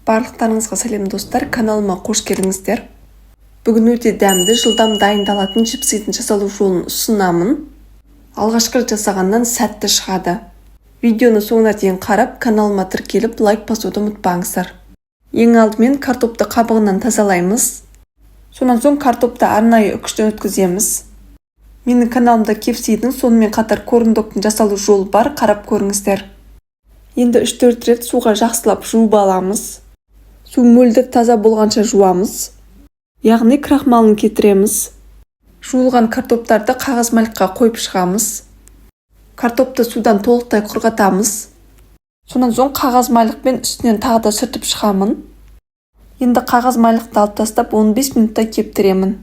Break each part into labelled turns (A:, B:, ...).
A: Барлықтарыңызға сәлем достар, каналыма қош келдіңіздер. Бүгін өте дәмді, жылдам дайындалатын чипсидің жасалу жолын ұсынамын. Алғашқы рет жасағаннан сәтті шығады. Видеоны соңына дейін қарап, каналыма тіркеліп, лайк басуды ұмытпаңыздар. Ең алдымен картопты қабығынан тазалаймыз. Сонан соң картопты арнайы үкіштен өткіземіз. Менің каналымда KFCдің сонымен қатар корн-доктың жасалу жолы бар, қарап көріңіздер. Енді 3-4 рет суға жақсылап жуып аламыз. Су мөлдір таза болғанша жуамыз. Яғни крахмалын кетіреміз. Жуылған картоптарды қағаз малыққа қойып шығамыз. Картопты судан толықтай құрғатамыз. Сонан соң қағаз малықпен үстінен тағы да сүртіп шығамын. Енді қағаз малықты алып тастап 15 минутта кептіремін.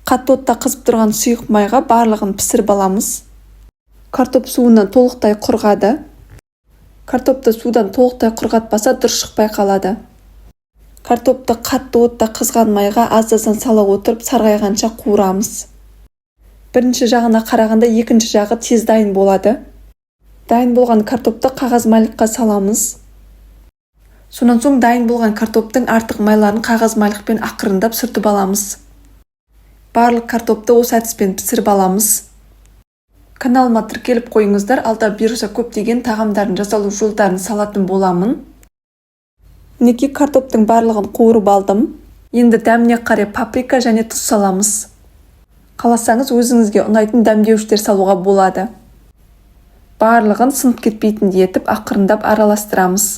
A: Қатты отта қызып тұрған сұйық майға барлығын пісіріп аламыз. Картоп суынан толықтай құрғады. Картопты судан толықтай құрғатпаса дұрыс шықпай қалады. Картопты қатты отта қызған майға аз-аздан сала отырып сарғайғанша қуырамыз. Бірінші жағына қарағанда екінші жағы тез дайын болады. Дайын болған картопты қағаз майлыққа саламыз. Сонан соң дайын болған картоптың артық майларын қағаз майлықпен ақырындап сүртіп аламыз. Барлық картопты осы әдіспен пісіріп аламыз. Каналыма тіркеліп қойыңыздар, алда бұйырса көптеген тағамдардың жасалу жолдарын салатын боламын. Мінекей картоптың барлығын қуырып алдым. Енді дәміне қарай паприка және тұз саламыз. Қаласаңыз өзіңізге ұнайтын дәмдеуіштер салуға болады. Барлығын сынып кетпейтіндей етіп ақырындап араластырамыз.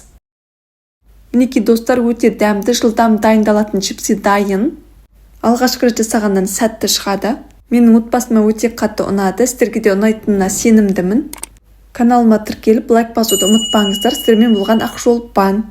A: Мінекей достар, өте дәмді, жылдам дайындалатын чипси дайын. Алғашқы рет жасағаннан сәтті шығады. Менің отбасыма өте қатты ұнады, сіздерге де ұнайтынына сенімдімін. Каналыма тіркеліп лайк басуды ұмытпаңыздар. Сіздермен болған Ақжол Бан.